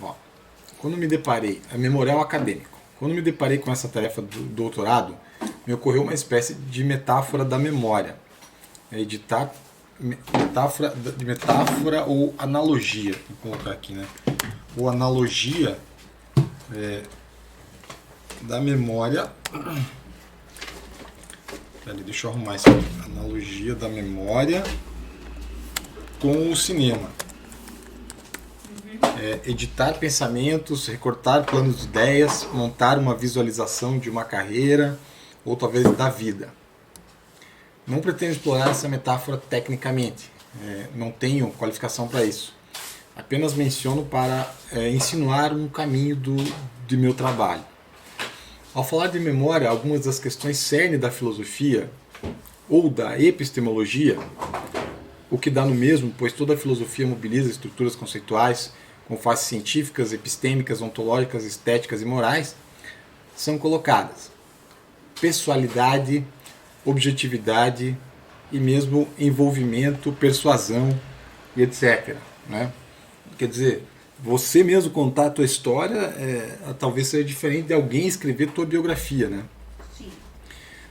Ó, quando me deparei, é memorial acadêmico, quando me deparei com essa tarefa do doutorado, me ocorreu uma espécie de metáfora da memória. Editar metáfora ou analogia, vou colocar aqui, né? Ou analogia da memória. Peraí, deixa eu arrumar isso aqui. Analogia da memória com o cinema. Editar pensamentos, recortar planos de ideias, montar uma visualização de uma carreira ou talvez da vida. Não pretendo explorar essa metáfora tecnicamente, não tenho qualificação para isso. Apenas menciono para insinuar um caminho de meu trabalho. Ao falar de memória, algumas das questões cerne da filosofia ou da epistemologia, o que dá no mesmo, pois toda a filosofia mobiliza estruturas conceituais com faces científicas, epistêmicas, ontológicas, estéticas e morais, são colocadas. Pessoalidade, objetividade e mesmo envolvimento, persuasão e etc. Né? Quer dizer, você mesmo contar a tua história talvez seja diferente de alguém escrever tua biografia. Né? Sim.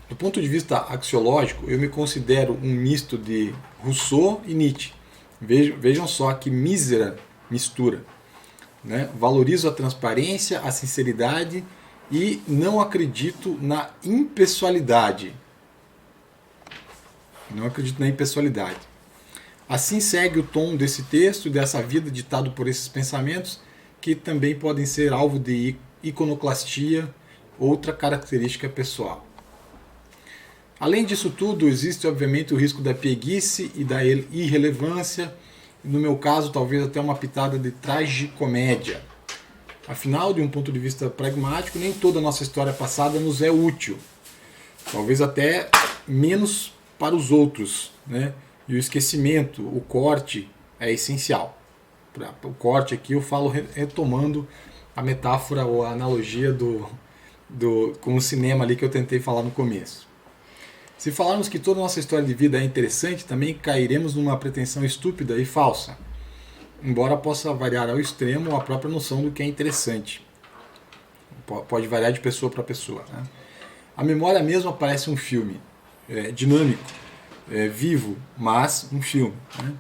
Do ponto de vista axiológico, eu me considero um misto de Rousseau e Nietzsche. Vejam só que mísera mistura. Né? Valorizo a transparência, a sinceridade e não acredito na impessoalidade. Não acredito na impessoalidade. Assim segue o tom desse texto e dessa vida ditado por esses pensamentos, que também podem ser alvo de iconoclastia, outra característica pessoal. Além disso tudo, existe obviamente o risco da pieguice e da irrelevância, e no meu caso talvez até uma pitada de tragicomédia. Afinal, de um ponto de vista pragmático, nem toda a nossa história passada nos é útil. Talvez até menos para os outros, né? E o esquecimento, o corte é essencial. O corte aqui eu falo retomando a metáfora ou a analogia com o cinema ali que eu tentei falar no começo. Se falarmos que toda a nossa história de vida é interessante, também cairemos numa pretensão estúpida e falsa, embora possa variar ao extremo a própria noção do que é interessante. Pode variar de pessoa para pessoa. Né? A memória mesmo parece um filme, dinâmico, vivo, mas um filme. Né?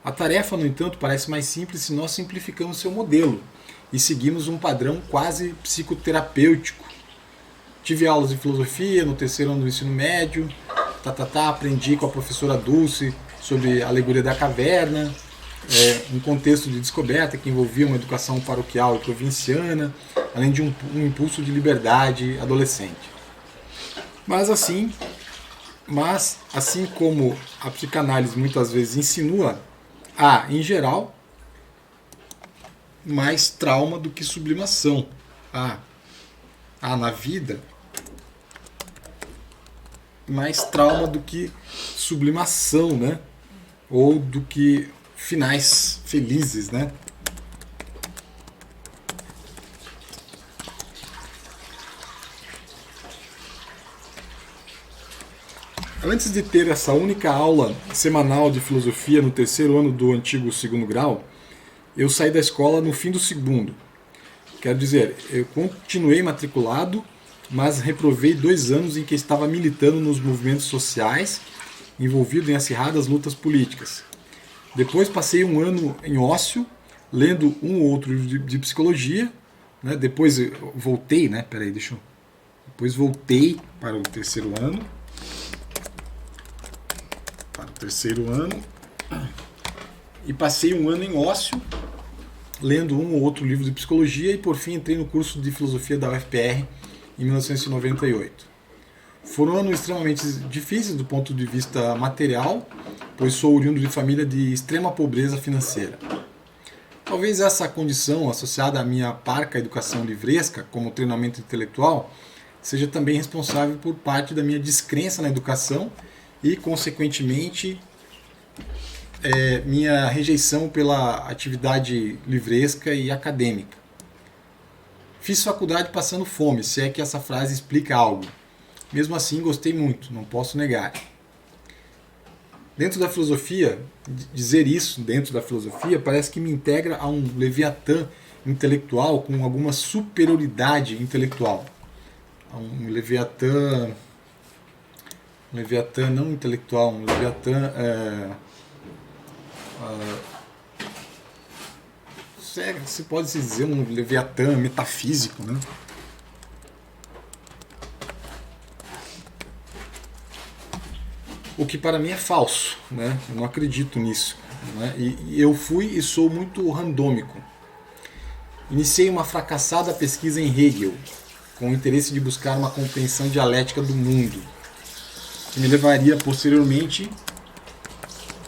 A tarefa, no entanto, parece mais simples se nós simplificamos seu modelo e seguimos um padrão quase psicoterapêutico. Tive aulas de filosofia no terceiro ano do ensino médio, aprendi com a professora Dulce sobre a alegoria da caverna, um contexto de descoberta que envolvia uma educação paroquial e provinciana, além de um impulso de liberdade adolescente. Mas assim como a psicanálise muitas vezes insinua, há, em geral, mais trauma do que sublimação. Há na vida mais trauma do que sublimação, né? Ou do que finais felizes, né? Antes de ter essa única aula semanal de filosofia no terceiro ano do antigo segundo grau, eu saí da escola no fim do segundo. Quero dizer, eu continuei matriculado, mas reprovei 2 anos em que estava militando nos movimentos sociais, envolvido em acirradas lutas políticas. Depois passei 1 ano em ócio, lendo um ou outro livro de psicologia. Né? Depois eu voltei, né? Depois voltei para o terceiro ano. E passei 1 ano em ócio, lendo um ou outro livro de psicologia, e por fim entrei no curso de filosofia da UFPR em 1998. Foram anos extremamente difíceis do ponto de vista material, pois sou oriundo de família de extrema pobreza financeira. Talvez essa condição, associada à minha parca educação livresca, como treinamento intelectual, seja também responsável por parte da minha descrença na educação e, consequentemente, minha rejeição pela atividade livresca e acadêmica. Fiz faculdade passando fome, se é que essa frase explica algo. Mesmo assim, gostei muito, não posso negar. Dentro da filosofia, dizer isso dentro da filosofia parece que me integra a um leviatã intelectual com alguma superioridade intelectual. Um Leviatã não intelectual, um Leviatã se pode se dizer um Leviatã metafísico, né? O que para mim é falso, né? Eu não acredito nisso, né? E eu fui e sou muito randômico. Iniciei uma fracassada pesquisa em Hegel, com o interesse de buscar uma compreensão dialética do mundo, que me levaria posteriormente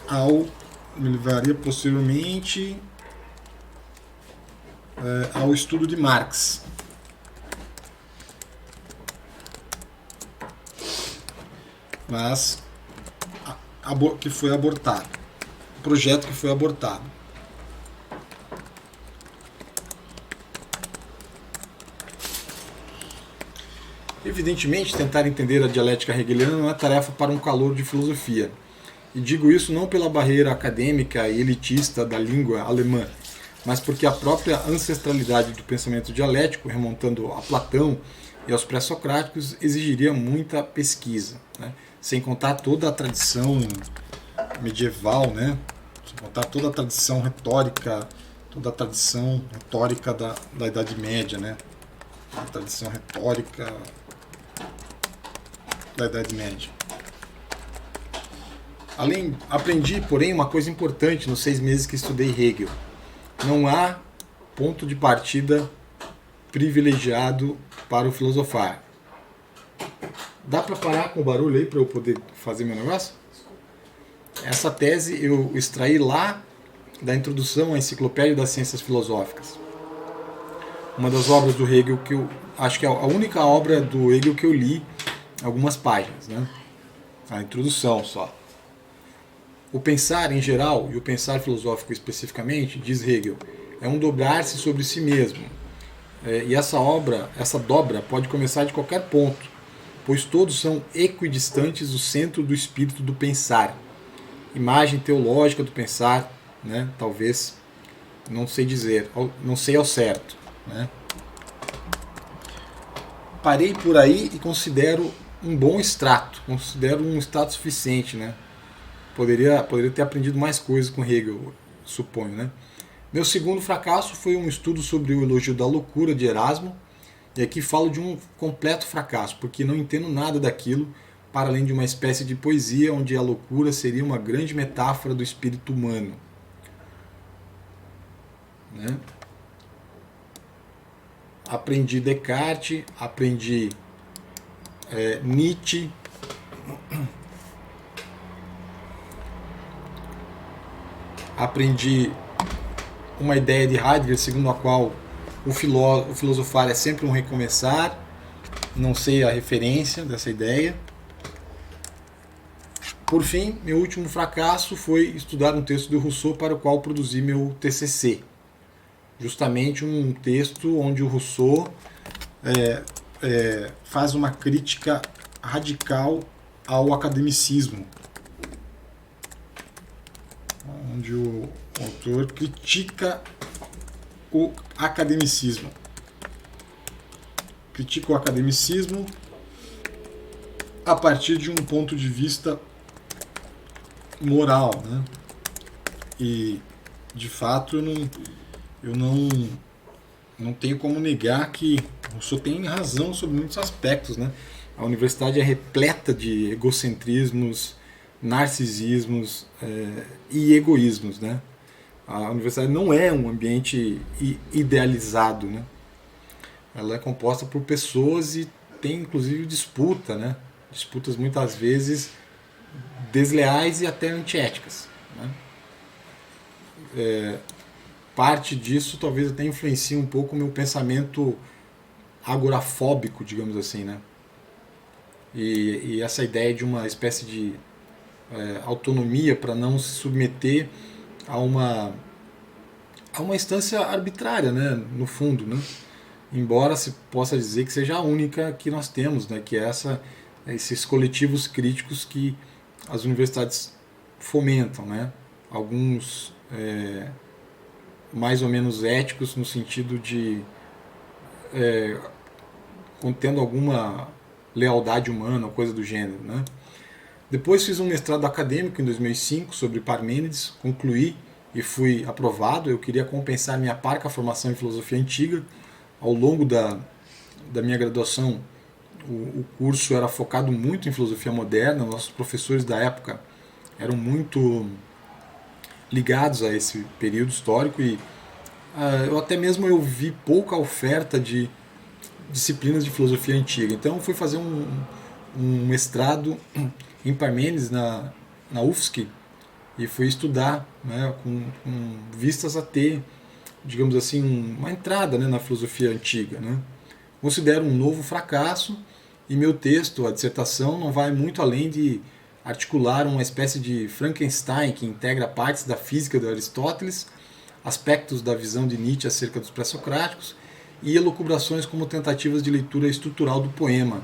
ao estudo de Marx. Mas que foi abortado. Projeto que foi abortado. Evidentemente, tentar entender a dialética hegeliana não é tarefa para um calouro de filosofia. E digo isso não pela barreira acadêmica e elitista da língua alemã, mas porque a própria ancestralidade do pensamento dialético, remontando a Platão e aos pré-socráticos, exigiria muita pesquisa, né? Sem contar toda a tradição medieval, né? Sem contar toda a tradição retórica, da Idade Média, né? A tradição retórica da Idade Média. Aprendi, porém, uma coisa importante nos 6 meses que estudei Hegel. Não há ponto de partida privilegiado para o filosofar. Dá para parar com o barulho aí para eu poder fazer meu negócio? Essa tese eu extraí lá da introdução à Enciclopédia das Ciências Filosóficas. Uma das obras do Hegel que eu acho que é a única obra do Hegel que eu li algumas páginas, né? A introdução só. O pensar em geral e o pensar filosófico especificamente, diz Hegel, é um dobrar-se sobre si mesmo. E essa dobra pode começar de qualquer ponto, pois todos são equidistantes do centro do espírito do pensar. Imagem teológica do pensar, né? Talvez, não sei dizer, não sei ao certo, né? Parei por aí e considero um bom extrato, considero um extrato suficiente, né? Poderia ter aprendido mais coisas com Hegel, suponho, né? Meu segundo fracasso foi um estudo sobre o elogio da loucura de Erasmo, e aqui falo de um completo fracasso, porque não entendo nada daquilo, para além de uma espécie de poesia onde a loucura seria uma grande metáfora do espírito humano, né? Aprendi Descartes, aprendi Nietzsche, aprendi uma ideia de Heidegger segundo a qual o filosofar é sempre um recomeçar. Não sei a referência dessa ideia. Por fim, meu último fracasso foi estudar um texto do Rousseau para o qual produzi meu TCC. Justamente um texto onde o Rousseau faz uma crítica radical ao academicismo, onde o autor critica o academicismo. Critica o academicismo a partir de um ponto de vista moral, né? E, de fato, eu não tenho como negar que Rousseau tem razão sobre muitos aspectos, né? A universidade é repleta de egocentrismos, narcisismos e egoísmos, né? A universidade não é um ambiente idealizado, né? Ela é composta por pessoas e tem inclusive disputa, né? Disputas muitas vezes desleais e até antiéticas, né? Parte disso talvez até influencie um pouco o meu pensamento agorafóbico, digamos assim, né? E essa ideia de uma espécie de autonomia para não se submeter a uma instância arbitrária, né? No fundo, né? Embora se possa dizer que seja a única que nós temos, né? Que é esses coletivos críticos que as universidades fomentam, né? Alguns mais ou menos éticos, no sentido de contendo alguma lealdade humana ou coisa do gênero, né? Depois fiz um mestrado acadêmico em 2005 sobre Parmênides, concluí e fui aprovado. Eu queria compensar minha parca formação em filosofia antiga. Ao longo da minha graduação, o curso era focado muito em filosofia moderna. Nossos professores da época eram muito ligados a esse período histórico e eu até mesmo eu vi pouca oferta de disciplinas de filosofia antiga. Então fui fazer um mestrado em Parmênides na UFSC e fui estudar, né, com vistas a ter, digamos assim, uma entrada, né, na filosofia antiga, né. Considero um novo fracasso e meu texto, a dissertação, não vai muito além de articular uma espécie de Frankenstein que integra partes da física de Aristóteles, aspectos da visão de Nietzsche acerca dos pré-socráticos e elucubrações como tentativas de leitura estrutural do poema,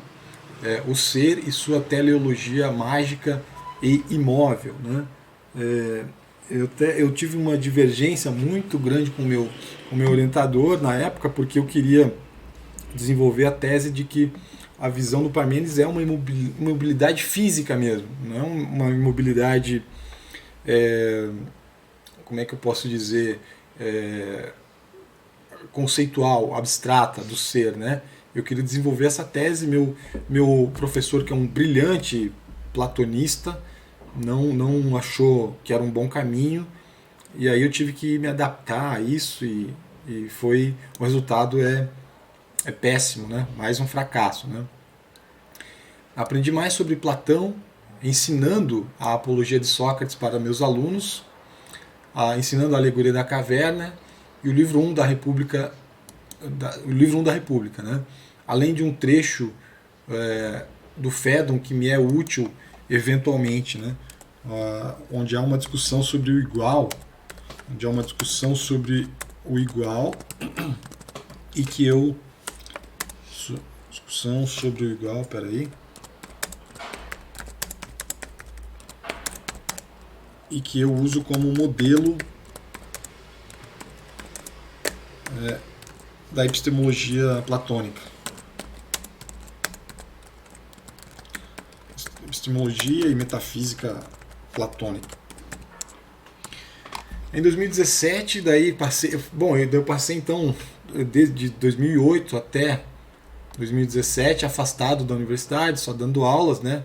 o ser e sua teleologia mágica e imóvel, né? Eu tive uma divergência muito grande com o meu orientador na época, porque eu queria desenvolver a tese de que a visão do Parmênides é uma imobilidade física mesmo, não é uma imobilidade, como é que eu posso dizer, conceitual, abstrata do ser, né? Eu queria desenvolver essa tese. Meu professor, que é um brilhante platonista, não achou que era um bom caminho, e aí eu tive que me adaptar a isso e o resultado é péssimo, né? Mais um fracasso, né? Aprendi mais sobre Platão ensinando a apologia de Sócrates para meus alunos, ensinando a alegoria da caverna e o livro 1 da República, né? Além de um trecho do Fédon que me é útil eventualmente, né? Onde há uma discussão sobre o igual, e que eu discussão sobre o igual, peraí, e que eu uso como modelo da epistemologia platônica. Epistemologia e metafísica platônica. Em 2017, daí eu passei então desde 2008 até 2017 afastado da universidade, só dando aulas, né,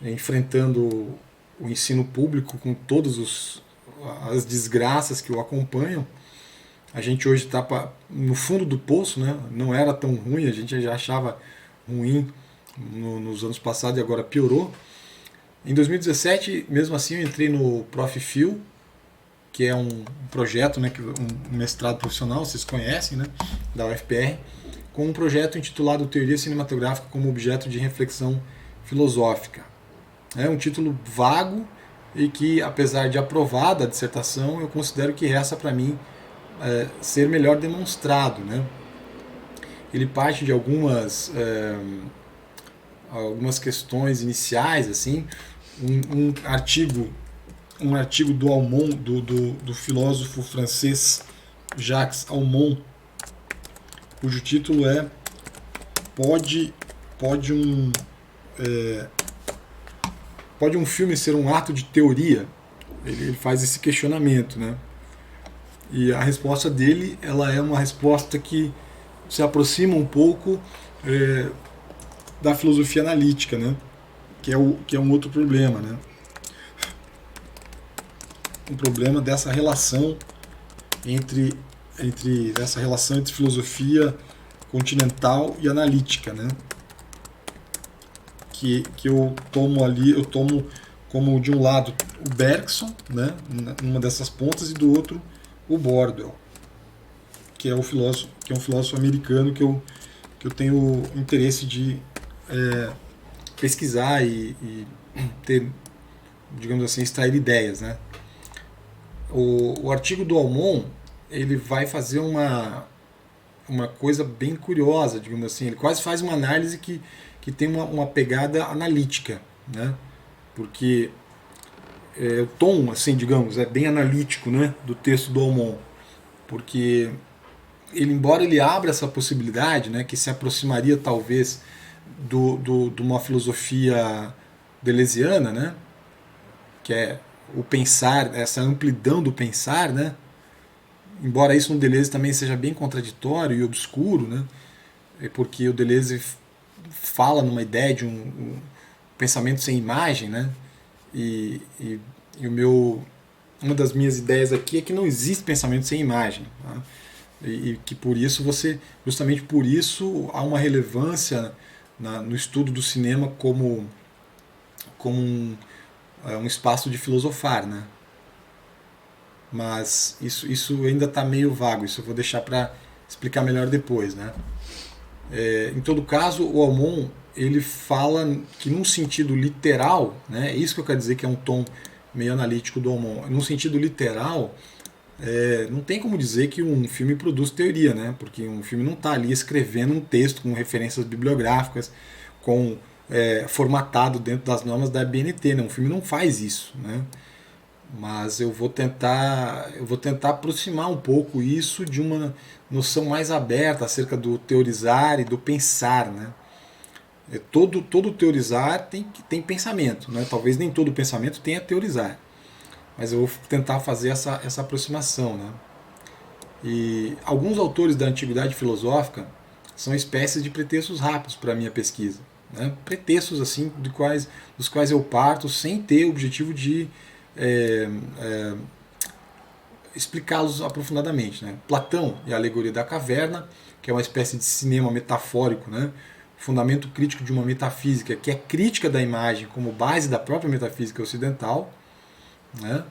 enfrentando o ensino público com todas as desgraças que o acompanham. A gente hoje está no fundo do poço, né? Não era tão ruim, a gente já achava ruim nos anos passados e agora piorou. Em 2017, mesmo assim, eu entrei no ProfFil, que é um projeto, né, um mestrado profissional, vocês conhecem, né, da UFPR, com um projeto intitulado Teoria Cinematográfica como Objeto de Reflexão Filosófica. É um título vago e que, apesar de aprovada a dissertação, eu considero que resta para mim ser melhor demonstrado, né? Ele parte de algumas questões iniciais, assim, um artigo do Almond, do filósofo francês Jacques Almond, cujo título é Pode um filme ser um ato de teoria? Ele faz esse questionamento, né? E a resposta dele, ela é uma resposta que se aproxima um pouco da filosofia analítica, né? Que é um outro problema, né? Um problema dessa relação entre filosofia continental e analítica, né? Que eu tomo como, de um lado, o Bergson, né, numa dessas pontas, e do outro o Bordwell, que é um filósofo americano que eu tenho interesse de pesquisar e ter, digamos assim, extrair ideias, né? O artigo do Almond, ele vai fazer uma coisa bem curiosa, digamos assim. Ele quase faz uma análise que tem uma pegada analítica, né? Porque o tom, assim, digamos, é bem analítico, né, do texto do Almond. porque ele, embora ele abra essa possibilidade, né, que se aproximaria talvez de uma filosofia deleuziana, né, que é o pensar, essa amplidão do pensar, né, embora isso no Deleuze também seja bem contraditório e obscuro, né, porque o Deleuze fala numa ideia de um pensamento sem imagem, né, e uma das minhas ideias aqui é que não existe pensamento sem imagem, tá? E que por isso justamente por isso há uma relevância no estudo do cinema como um espaço de filosofar, né? Mas isso ainda está meio vago, isso eu vou deixar para explicar melhor depois, né? Em todo caso, o Aumont ele fala que num sentido literal, né? É isso que eu quero dizer que é um tom meio analítico do Aumont. Num sentido literal, não tem como dizer que um filme produz teoria, né? Porque um filme não está ali escrevendo um texto com referências bibliográficas, formatado dentro das normas da BNT, né? Um filme não faz isso, né? Mas eu vou tentar aproximar um pouco isso de uma noção mais aberta acerca do teorizar e do pensar, né? Todo teorizar tem pensamento, né? Talvez nem todo pensamento tenha teorizar, mas eu vou tentar fazer essa aproximação, né? E alguns autores da antiguidade filosófica são espécies de pretextos rápidos para a minha pesquisa, né? Pretextos assim dos quais eu parto sem ter o objetivo de explicá-los aprofundadamente, né? Platão e a alegoria da caverna, que é uma espécie de cinema metafórico, né? Fundamento crítico de uma metafísica que é crítica da imagem como base da própria metafísica ocidental, né?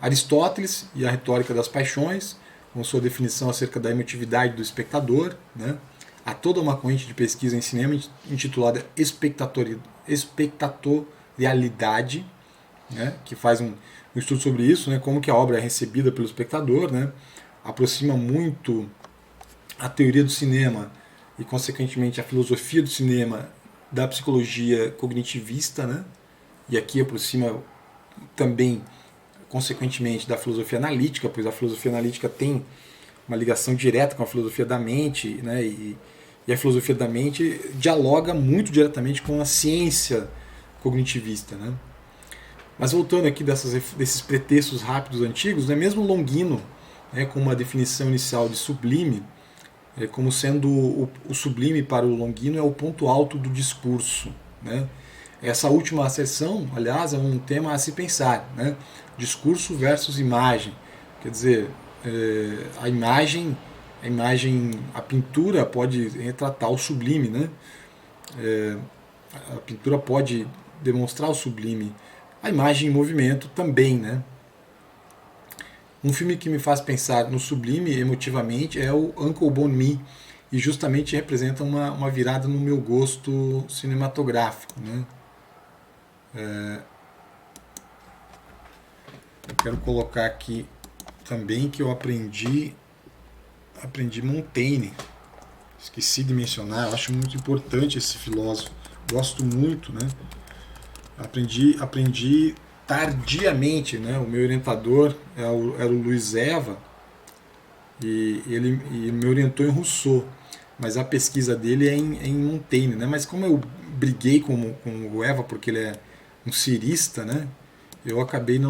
Aristóteles e a retórica das paixões, com sua definição acerca da emotividade do espectador, né? Há toda uma corrente de pesquisa em cinema intitulada espectatorialidade, né? Que faz um estudo sobre isso, né? Como que a obra é recebida pelo espectador, né? Aproxima muito a teoria do cinema e, consequentemente, a filosofia do cinema da psicologia cognitivista, né? E aqui aproxima também, consequentemente, da filosofia analítica, pois a filosofia analítica tem uma ligação direta com a filosofia da mente, né? E a filosofia da mente dialoga muito diretamente com a ciência cognitivista, né? Mas voltando aqui desses pretextos rápidos antigos, né? Mesmo Longino, né, com uma definição inicial de sublime, como sendo o sublime para o Longino é o ponto alto do discurso, né? Essa última asserção, aliás, é um tema a se pensar, né? Discurso versus imagem. Quer dizer, a pintura pode retratar o sublime, né? A pintura pode demonstrar o sublime. A imagem em movimento também, né? Um filme que me faz pensar no sublime emotivamente é o Uncle Bon Me, e justamente representa uma virada no meu gosto cinematográfico, né? Eu quero colocar aqui também que eu aprendi Montaigne. Esqueci de mencionar, eu acho muito importante esse filósofo. Gosto muito, né? Aprendi tardiamente, né? O meu orientador era o Luiz Eva, e ele me orientou em Rousseau, mas a pesquisa dele é em Montaigne, né? Mas como eu briguei com o Eva porque ele é um cirista, né? Eu acabei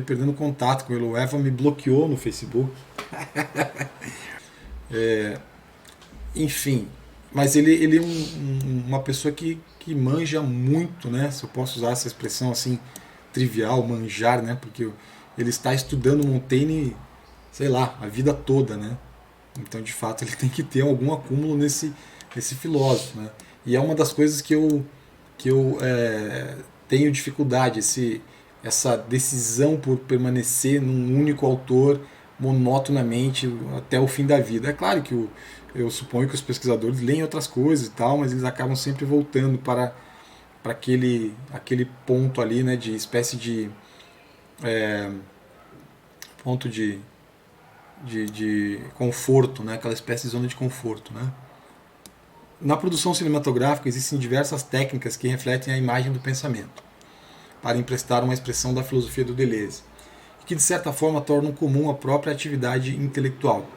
perdendo contato com ele. O Eva me bloqueou no Facebook. Enfim, mas ele é uma pessoa que manja muito, né? Se eu posso usar essa expressão assim trivial, manjar, né? Porque ele está estudando Montaigne, sei lá, a vida toda, né? Então, de fato, ele tem que ter algum acúmulo nesse filósofo, né? E é uma das coisas que eu tenho dificuldade, essa decisão por permanecer num único autor monotonamente até o fim da vida. É claro que eu suponho que os pesquisadores leem outras coisas e tal, mas eles acabam sempre voltando para aquele ponto ali, né, de espécie de ponto de conforto, né, aquela espécie de zona de conforto, né. Na produção cinematográfica existem diversas técnicas que refletem a imagem do pensamento, para emprestar uma expressão da filosofia do Deleuze, que de certa forma tornam comum a própria atividade intelectual.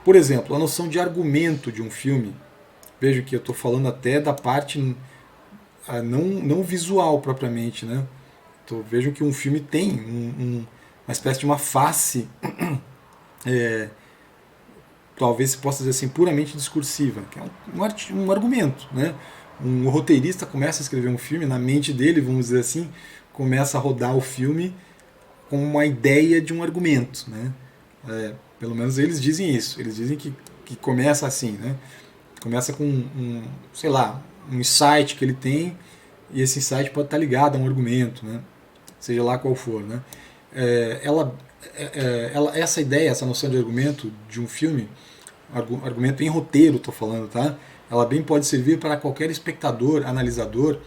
Por exemplo, a noção de argumento de um filme, vejo que eu estou falando até da parte não visual propriamente, né? Então, vejam que um filme tem uma espécie de uma face, talvez se possa dizer assim, puramente discursiva, que é um argumento, né? Um roteirista começa a escrever um filme, na mente dele, vamos dizer assim, começa a rodar o filme com uma ideia de um argumento, né? Pelo menos eles dizem isso, eles dizem que começa assim, né? Começa com sei lá, um insight que ele tem, e esse insight pode estar ligado a um argumento, né? Seja lá qual for, né? Essa ideia, essa noção de argumento de um filme, argumento em roteiro, estou falando, tá? Ela bem pode servir para qualquer espectador, analisador,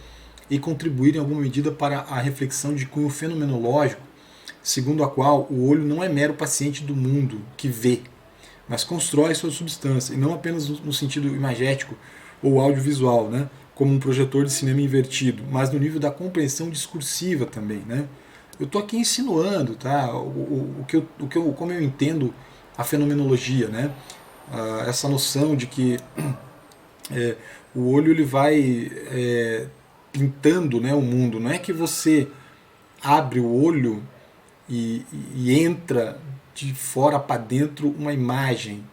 e contribuir em alguma medida para a reflexão de cunho fenomenológico, segundo a qual o olho não é mero paciente do mundo que vê, mas constrói sua substância, e não apenas no sentido imagético ou audiovisual, né? Como um projetor de cinema invertido, mas no nível da compreensão discursiva também, né? Eu estou aqui insinuando, tá? Como eu entendo a fenomenologia, né? Essa noção de que o olho ele vai pintando, né, o mundo. Não é que você abre o olho e entra de fora para dentro uma imagem,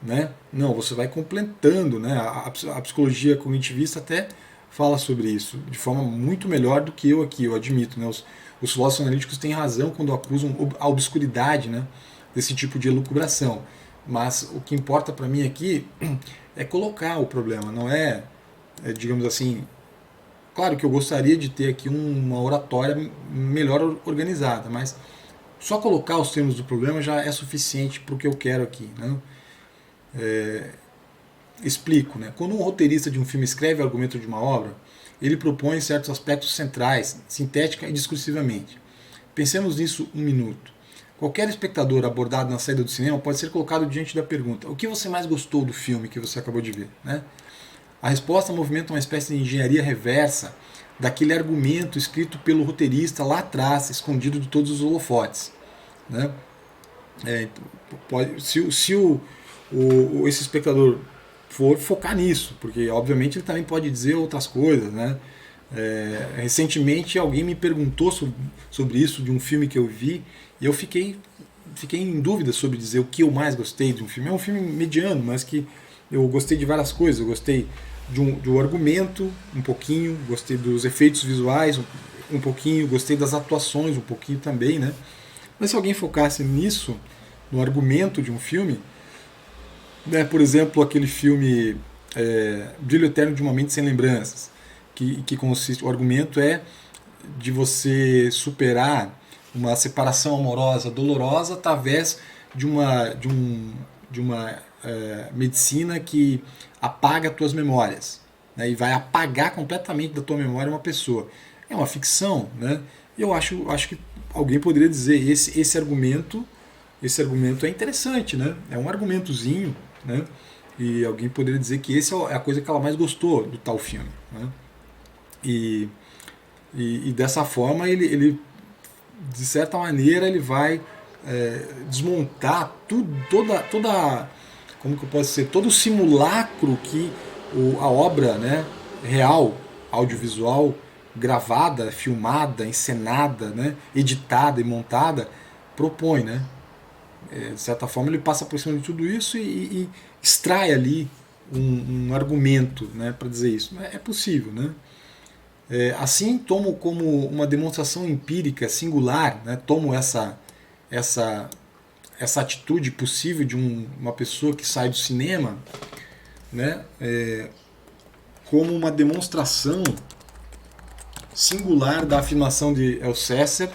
né? Não, você vai completando, né? A psicologia cognitivista até fala sobre isso de forma muito melhor do que eu aqui, eu admito, né? Os filósofos analíticos têm razão quando acusam a obscuridade, né, desse tipo de elucubração. Mas o que importa para mim aqui é colocar o problema, não digamos assim, claro que eu gostaria de ter aqui uma oratória melhor organizada, mas só colocar os termos do problema já é suficiente para o que eu quero aqui, né? Explico, né? Quando um roteirista de um filme escreve o argumento de uma obra, ele propõe certos aspectos centrais, sintética e discursivamente. Pensemos nisso um minuto. Qualquer espectador abordado na saída do cinema pode ser colocado diante da pergunta: o que você mais gostou do filme que você acabou de ver, né? A resposta movimenta uma espécie de engenharia reversa daquele argumento escrito pelo roteirista lá atrás, escondido de todos os holofotes, né? Se esse espectador for focar nisso, porque obviamente ele também pode dizer outras coisas, né? Recentemente alguém me perguntou sobre isso de um filme que eu vi, e eu fiquei em dúvida sobre dizer o que eu mais gostei de um filme. É um filme mediano, mas que eu gostei de várias coisas. Eu gostei de um argumento um pouquinho, gostei dos efeitos visuais um pouquinho, gostei das atuações um pouquinho também, né? Mas se alguém focasse nisso, no argumento de um filme, né, por exemplo, aquele filme Brilho Eterno de uma Mente Sem Lembranças, que consiste, o argumento é de você superar uma separação amorosa dolorosa através de uma medicina que apaga tuas memórias, né, e vai apagar completamente da tua memória uma pessoa. É uma ficção, né? Eu acho que alguém poderia dizer esse argumento é interessante, né? É um argumentozinho, né? E alguém poderia dizer que essa é a coisa que ela mais gostou do tal filme, né? E dessa forma ele de certa maneira ele vai desmontar como que eu posso dizer, todo o simulacro que a obra, né, real, audiovisual, gravada, filmada, encenada, né, editada e montada propõe, né? De certa forma ele passa por cima de tudo isso e extrai ali um argumento, né, para dizer isso. É possível, né? Assim tomo como uma demonstração empírica singular, né, tomo essa atitude possível de uma pessoa que sai do cinema, né, como uma demonstração singular da afirmação de Althusser,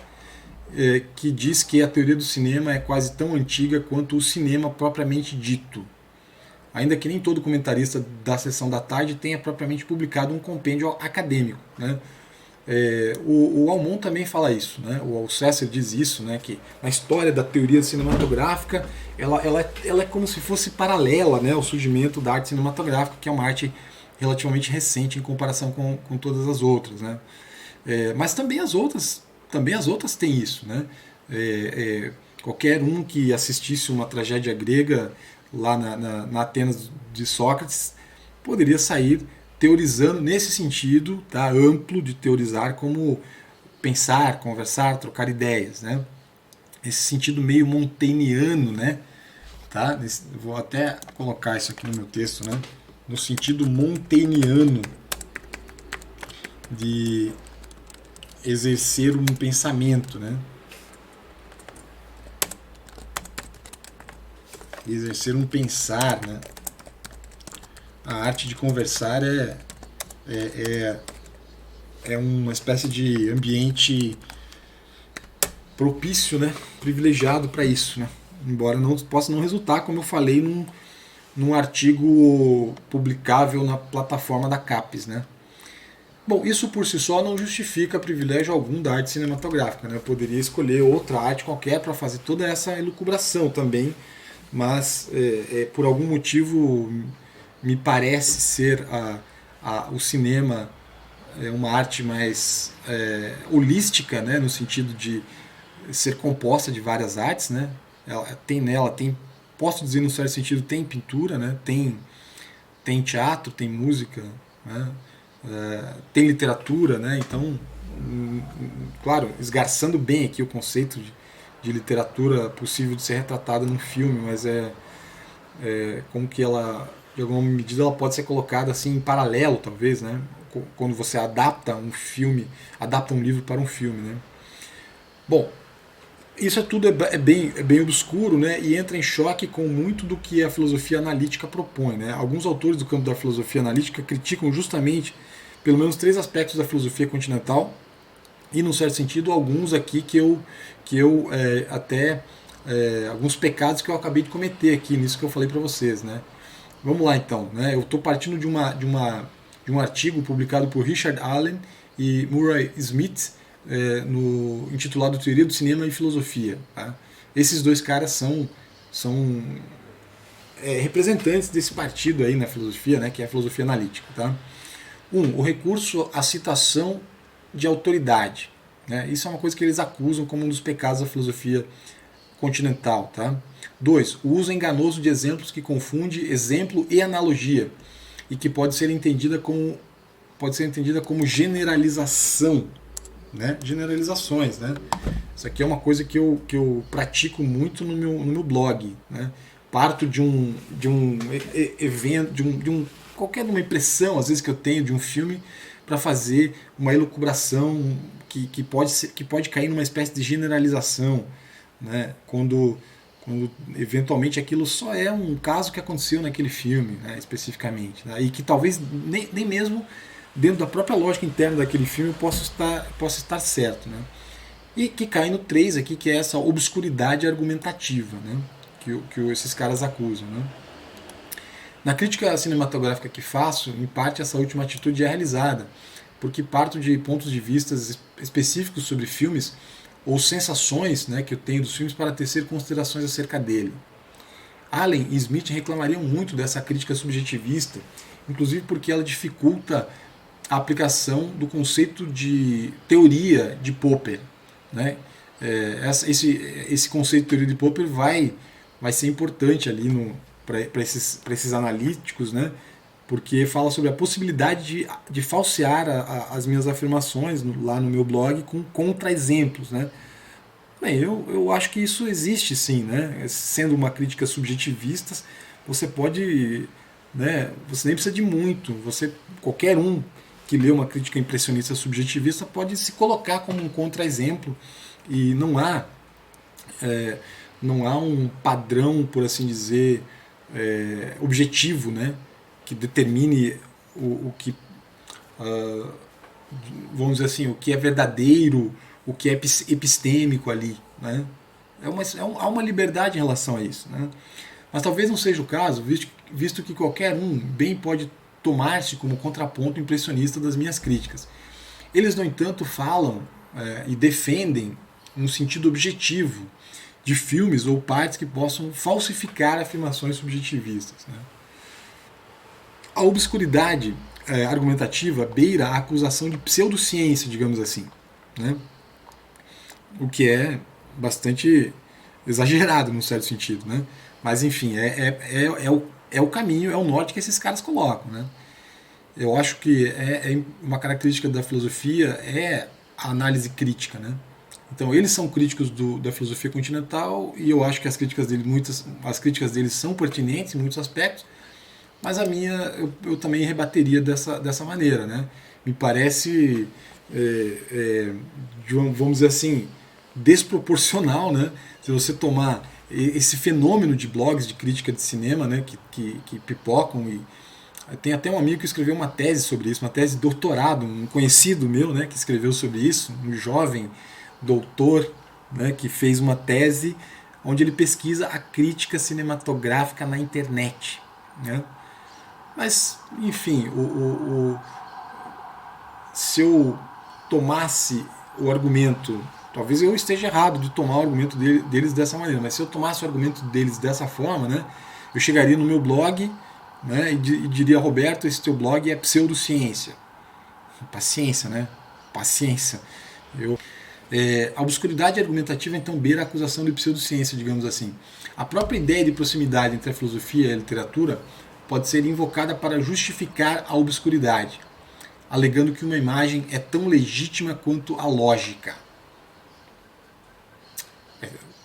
que diz que a teoria do cinema é quase tão antiga quanto o cinema propriamente dito, ainda que nem todo comentarista da Sessão da Tarde tenha propriamente publicado um compêndio acadêmico, né? O Almond também fala isso, né? O Althusser diz isso, né? Que na história da teoria cinematográfica ela é como se fosse paralela, né, ao surgimento da arte cinematográfica, que é uma arte relativamente recente em comparação com todas as outras, né? Mas também as outras têm isso, né? Qualquer um que assistisse uma tragédia grega lá na Atenas de Sócrates poderia sair teorizando nesse sentido, tá, amplo de teorizar, como pensar, conversar, trocar ideias, né? Esse sentido meio montaigniano, né? Tá? Vou até colocar isso aqui no meu texto, né? No sentido montaigniano de exercer um pensamento, né? Exercer um pensar, né? A arte de conversar é uma espécie de ambiente propício, né? Privilegiado para isso, né? Embora não possa não resultar, como eu falei, num artigo publicável na plataforma da CAPES, né? Bom, isso por si só não justifica privilégio algum da arte cinematográfica, né? Eu poderia escolher outra arte qualquer para fazer toda essa elucubração também, mas por algum motivo me parece ser o cinema uma arte mais holística, né? No sentido de ser composta de várias artes, né? Posso dizer no certo sentido, tem pintura, né? Tem teatro, tem música, né? Tem literatura, né? Então, claro, esgarçando bem aqui o conceito de literatura possível de ser retratada num filme, mas como que ela, de alguma medida, ela pode ser colocada assim em paralelo, talvez, né? Quando você adapta um livro para um filme, né? Bom, isso tudo é bem obscuro, né, e entra em choque com muito do que a filosofia analítica propõe, né? Alguns autores do campo da filosofia analítica criticam justamente pelo menos 3 aspectos da filosofia continental e, num certo sentido, alguns aqui que eu alguns pecados que eu acabei de cometer aqui nisso que eu falei para vocês, né? Vamos lá então, né? Eu estou partindo de um artigo publicado por Richard Allen e Murray Smith, intitulado Teoria do Cinema e Filosofia. Tá? Esses 2 caras são representantes desse partido aí na filosofia, né, que é a filosofia analítica. Tá? O recurso à citação de autoridade. Né? Isso é uma coisa que eles acusam como um dos pecados da filosofia continental. Tá? 2. O uso enganoso de exemplos que confunde exemplo e analogia e que pode ser entendida como generalização. Né? Generalizações, né? Isso aqui é uma coisa que eu pratico muito no meu blog, né? Parto de um evento, qualquer uma impressão, às vezes, que eu tenho de um filme, para fazer uma elucubração que pode cair numa espécie de generalização, né? Quando eventualmente aquilo só é um caso que aconteceu naquele filme, né? Especificamente, né? E que talvez nem mesmo dentro da própria lógica interna daquele filme possa estar certo, né? E que cai no 3 aqui, que é essa obscuridade argumentativa, né? que esses caras acusam, né? Na crítica cinematográfica que faço, em parte essa última atitude é realizada, porque parto de pontos de vista específicos sobre filmes ou sensações, né, que eu tenho dos filmes para tecer considerações acerca dele. Allen e Smith reclamariam muito dessa crítica subjetivista, inclusive porque ela dificulta a aplicação do conceito de teoria de Popper. Né? Esse conceito de teoria de Popper vai ser importante ali para esses analíticos, né? Porque fala sobre a possibilidade de falsear as minhas afirmações lá no meu blog com contra-exemplos. Né? Bem, eu acho que isso existe sim, né? Sendo uma crítica subjetivista, você pode, né? Você nem precisa de muito, qualquer um que lê uma crítica impressionista subjetivista pode se colocar como um contra-exemplo e não há um padrão, por assim dizer, objetivo, né, que determine o que, vamos dizer assim, o que é verdadeiro, o que é epistêmico ali, né? Há uma liberdade em relação a isso, né? Mas talvez não seja o caso, visto que qualquer um bem pode tomar-se como contraponto impressionista das minhas críticas. Eles, no entanto, falam e defendem um sentido objetivo de filmes ou partes que possam falsificar afirmações subjetivistas. Né? A obscuridade argumentativa beira a acusação de pseudociência, digamos assim. Né? O que é bastante exagerado, num certo sentido, né? Mas, enfim, é o caminho, é o norte que esses caras colocam, né? Eu acho que uma característica da filosofia é a análise crítica, né? Então, eles são críticos da filosofia continental e eu acho que as críticas deles são pertinentes em muitos aspectos, mas a minha eu também rebateria dessa maneira, né? Me parece, vamos dizer assim, desproporcional, né? Se você tomar esse fenômeno de blogs de crítica de cinema, né, que pipocam e tem até um amigo que escreveu uma tese sobre isso, uma tese de doutorado, um conhecido meu, né, que escreveu sobre isso, um jovem doutor, né, que fez uma tese onde ele pesquisa a crítica cinematográfica na internet, né? Mas, enfim, se eu tomasse o argumento, talvez eu esteja errado de tomar o argumento deles dessa maneira, mas se eu tomasse o argumento deles dessa forma, né, eu chegaria no meu blog, né, e diria: Roberto, esse teu blog é pseudociência. Paciência, né? Paciência. A obscuridade argumentativa então beira a acusação de pseudociência, digamos assim. A própria ideia de proximidade entre a filosofia e a literatura pode ser invocada para justificar a obscuridade, alegando que uma imagem é tão legítima quanto a lógica.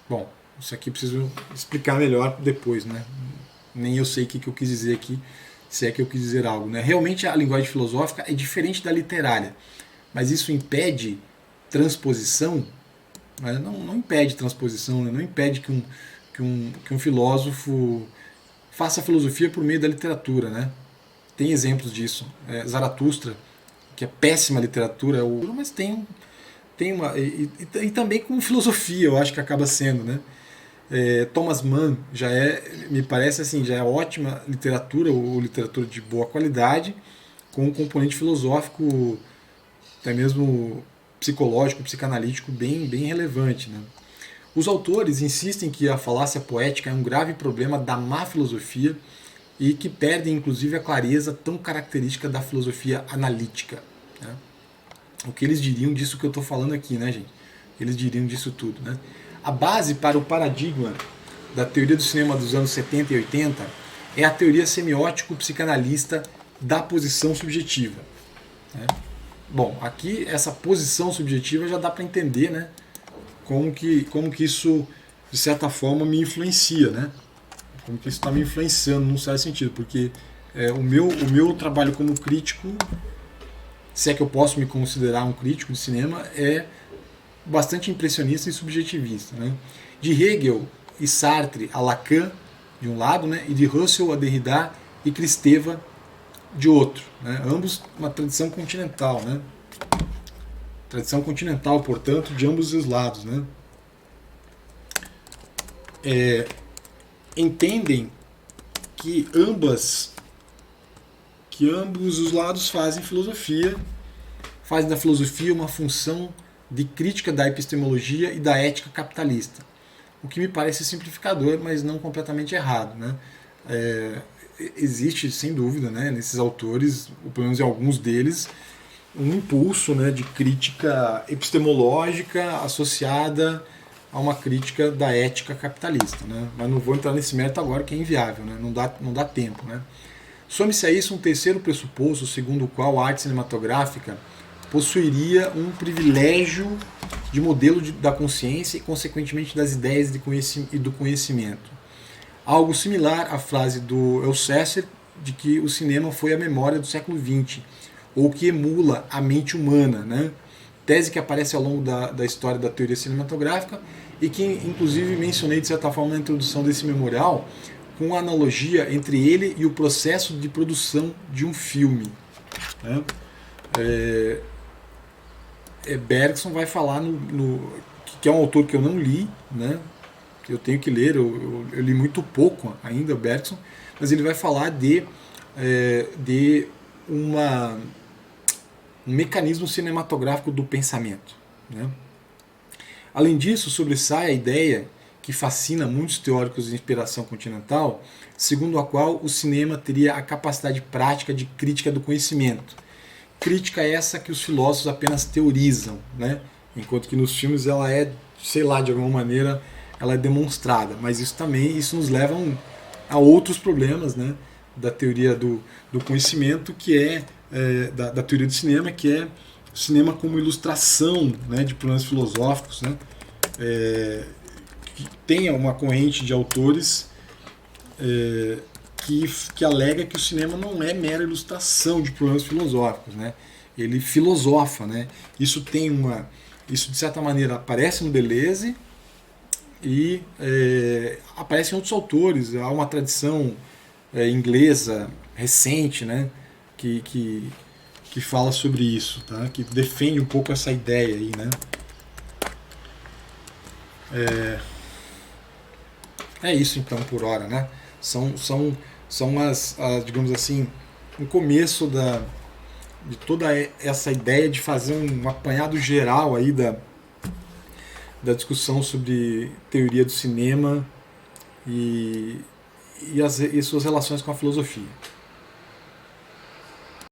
Bom, isso aqui preciso explicar melhor depois, né? Nem eu sei o que eu quis dizer aqui, se é que eu quis dizer algo, né? Realmente a linguagem filosófica é diferente da literária, mas isso impede transposição? Né? Não impede transposição, né? Não impede que um filósofo faça filosofia por meio da literatura, né? Tem exemplos disso. Zaratustra, que é péssima literatura, mas tem uma... E também com filosofia, eu acho que acaba sendo, né? Thomas Mann me parece assim, já é ótima literatura, ou literatura de boa qualidade, com um componente filosófico, até mesmo psicológico, psicanalítico, bem relevante, né? Os autores insistem que a falácia poética é um grave problema da má filosofia e que perdem inclusive a clareza tão característica da filosofia analítica, né? O que eles diriam disso que eu estou falando aqui, né, gente? Eles diriam disso tudo, né? A base para o paradigma da teoria do cinema dos anos 70 e 80 é a teoria semiótico-psicanalista da posição subjetiva, né? Bom, aqui essa posição subjetiva já dá para entender, né, como que isso, de certa forma, me influencia, né? Como que isso está me influenciando num certo sentido, porque o meu trabalho como crítico, se é que eu posso me considerar um crítico de cinema, é bastante impressionista e subjetivista, né? De Hegel e Sartre a Lacan, de um lado, né, e de Russell a Derrida e Kristeva de outro, né? Ambos uma tradição continental, né? Tradição continental, portanto, de ambos os lados, né? Entendem que ambos os lados fazem da filosofia uma função de crítica da epistemologia e da ética capitalista, o que me parece simplificador, mas não completamente errado, né? Existe, sem dúvida, né, nesses autores, ou pelo menos em alguns deles, um impulso, né, de crítica epistemológica associada a uma crítica da ética capitalista, né? Mas não vou entrar nesse mérito agora, que é inviável, né? Não dá tempo, né? Some-se a isso um terceiro pressuposto, segundo o qual a arte cinematográfica possuiria um privilégio de modelo da consciência e, consequentemente, das ideias e do conhecimento. Algo similar à frase do Althusser de que o cinema foi a memória do século XX, ou que emula a mente humana, né? Tese que aparece ao longo da história da teoria cinematográfica e que, inclusive, mencionei de certa forma na introdução desse memorial, com a analogia entre ele e o processo de produção de um filme, né? Bergson vai falar que é um autor que eu não li, né? Eu tenho que ler, eu li muito pouco ainda Bergson, mas ele vai falar de um mecanismo cinematográfico do pensamento, né? Além disso, sobressai a ideia que fascina muitos teóricos de inspiração continental, segundo a qual o cinema teria a capacidade prática de crítica do conhecimento. Crítica essa que os filósofos apenas teorizam, né? Enquanto que nos filmes ela é sei lá, de alguma maneira ela é demonstrada, mas isso nos leva a outros problemas, né, da teoria do conhecimento, que da teoria do cinema, que é o cinema como ilustração, né, de problemas filosóficos, né, que tem uma corrente de autores que alega que o cinema não é mera ilustração de problemas filosóficos, né, ele filosofa, né, isso de certa maneira aparece no Deleuze e aparece em outros autores. Há uma tradição inglesa recente, né, que fala sobre isso, tá? Que defende um pouco essa ideia aí, né? É isso então por hora, né? São as digamos assim, o começo de toda essa ideia de fazer um apanhado geral aí da discussão sobre teoria do cinema e suas relações com a filosofia.